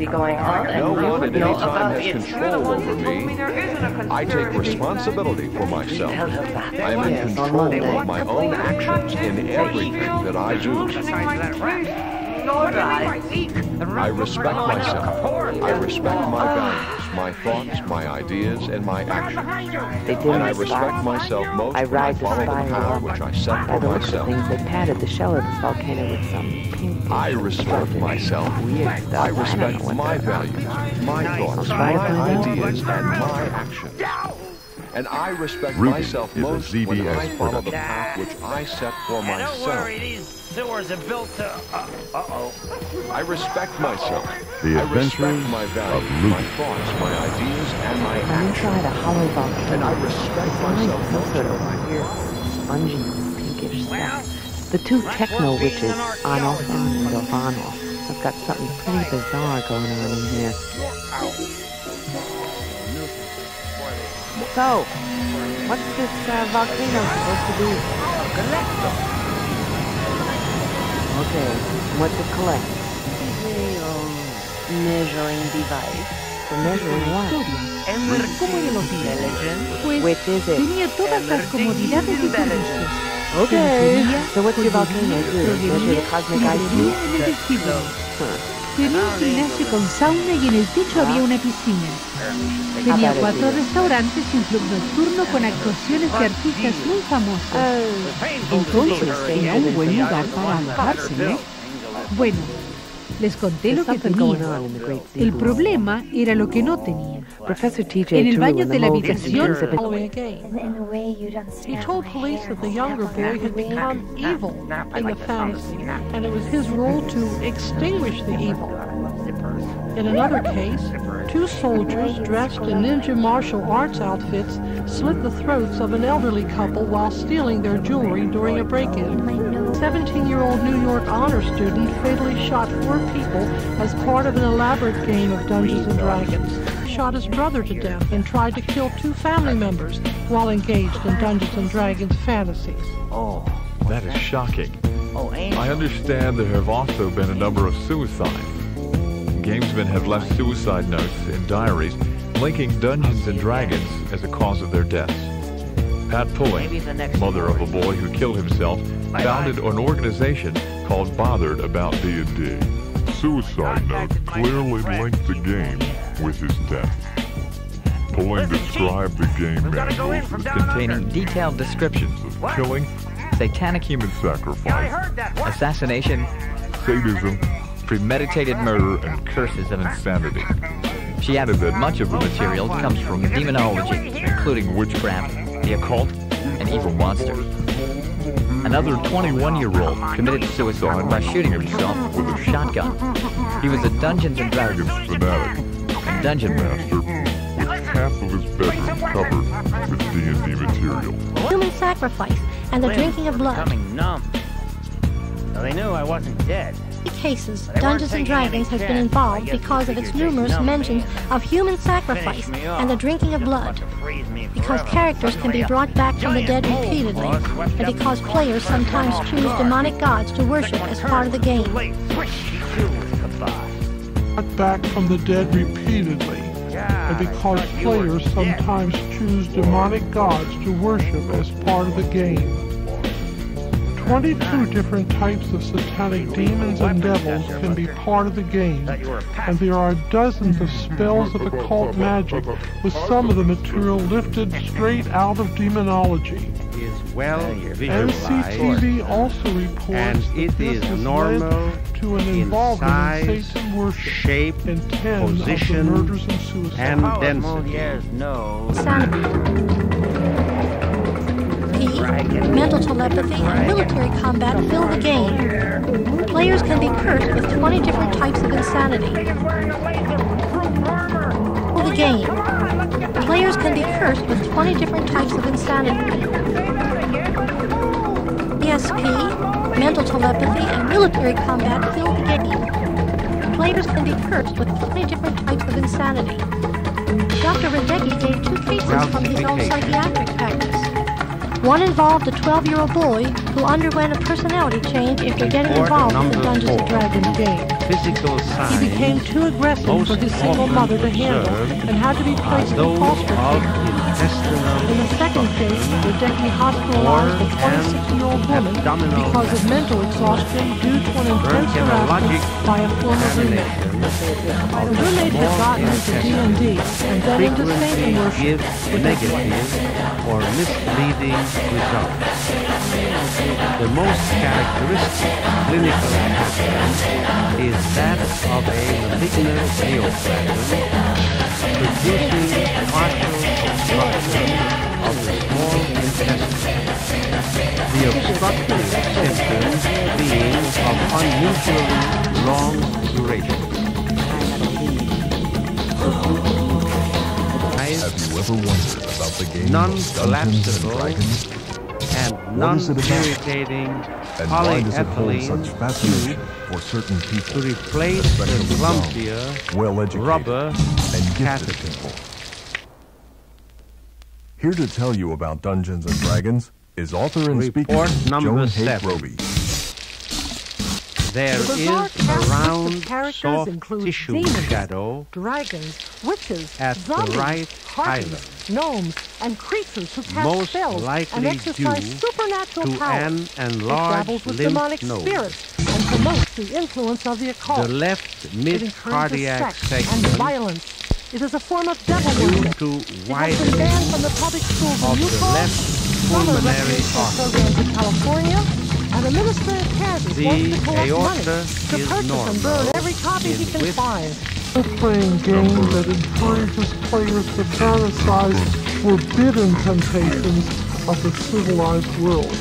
going on, and no you one would at know any time about has it. control over me. I take responsibility for myself. I am in control of my own actions in everything that I do. I respect myself. I respect my values, my thoughts, my ideas, and my actions. And I respect myself most when I follow the path which I set for myself. They padded the shell of this volcano with some pink. I respect myself. I respect my values, my thoughts, my ideas, and my actions. And I respect myself most when I follow the path which I set for myself. Sewers are built to, I respect myself. The I respect Adventures my of values, Luke. my thoughts, my ideas, and my Inside actions. a hollow volcano. And I respect It's like myself some most sort of when I weird, spongy, pinkish stuff. The two techno witches, Anolfon and Dovanov, have got something pretty bizarre going on in here. So, what's this volcano supposed to be? Okay, what's it collect? Measuring device. For measuring what? ¿Cómo de los días? Which is it? Tenía todas las comodidades y servicios. Okay, so what's your volcano do? Measure the cosmic IQ? En el vestíbulo. Tenía un gimnasio con sauna y en el techo había una piscina. Tenía 4 restaurantes y un club nocturno con actuaciones de artistas muy famosos. Entonces era un buen lugar para alojarse, ¿no? Bueno, les conté lo que tenía. El problema era lo que no tenía. En el baño de la habitación, He told police that the younger boy had become evil in the fantasy, and it was his role to extinguish the evil. In another case, 2 soldiers dressed in ninja martial arts outfits slit the throats of an elderly couple while stealing their jewelry during a break-in. A 17-year-old New York honor student fatally shot 4 people as part of an elaborate game of Dungeons and Dragons. He shot his brother to death and tried to kill 2 family members while engaged in Dungeons and Dragons fantasies. Oh, that is shocking. I understand there have also been a number of suicides. Gamesmen have left suicide notes in diaries linking Dungeons and Dragons as a cause of their deaths. Pat Pulling, mother of a boy who killed himself, founded an organization called Bothered About D&D. Suicide note clearly linked the game with his death. Pulling described the game manuals as containing detailed descriptions of killing, satanic human sacrifice, assassination, sadism, premeditated murder, and curses of insanity. She added that much of the material comes from demonology, including witchcraft, the occult, and evil monsters. Another 21-year-old committed suicide by shooting himself with a shotgun. He was a Dungeons and Dragons fanatic and dungeon master with half of his bedroom covered with D&D material. Human sacrifice and the drinking of blood. Becoming numb. So they knew I wasn't dead. In cases, Dungeons and Dragons has been involved because of its numerous mentions of human sacrifice and the drinking of blood, because characters can be brought back from the dead repeatedly, and because players sometimes choose demonic gods to worship as part of the game. Brought back from the dead repeatedly, and because players sometimes choose demonic gods to worship as part of the game. 22 different types of satanic demons and devils can be part of the game, and there are dozens of spells of occult magic with some of the material lifted straight out of demonology. NCTV also reports that this has led to an involvement in Satan worship in 10 of the murders and suicides. Mental telepathy, and military combat fill the game. Players can be cursed with 20 different types of insanity. Fill the game. Players can be cursed with 20 different types of insanity. ESP, mental telepathy, and military combat fill the game. Players can be cursed with 20 different types of insanity. Dr. Radecki gave 2 cases from his own psychiatric practice. One involved a 12-year-old boy who underwent a personality change after getting involved in the Dungeons & Dragons game. physical He signs became too aggressive for his single mother to handle and had to be placed in those foster of care. intestinal In the second case, Radecki hospitalized a 26-year-old woman because of mental exhaustion due to an intense harassment by a former roommate. The roommate had gotten into D&D and then into Satan worship gives with negative or misleading results. The most characteristic clinical pattern is that of a malignant neoplasm producing partial obstruction of the small intestine. The obstructive symptoms being of unusually long duration. Have you ever wondered about the game of Dungeons and Non-collapsible Dragons? and What is it about? non-irritating And why does it hold polyethylene such fascination for certain people? to replace the especially clumpier young, well-educated, rubber and gifted catheter. people? Here to tell you about Dungeons and Dragons is author and speaker Report number Joan 7. Roby. There The is bizarre a cast list of round, characters soft includes tissue demons, shadow dragons, witches, at the zombies, right harpies, gnomes, and creatures who cast most spells likely and exercise due supernatural to powers. an It enlarged dabbles with lymph demonic node. spirits and promotes the influence of the occult. The left It encourages mid-cardiac sex and segment violence. It is a form of devil due worship. to It has been widening banned from the public schools of in the Utah, left summer pulmonary recreational artery. programs in California, and a minister in Kansas The wants to collect money aorta to is purchase normal and burn every copy he in can width. find. A playing game that encourages players to fantasize forbidden temptations of the civilized world.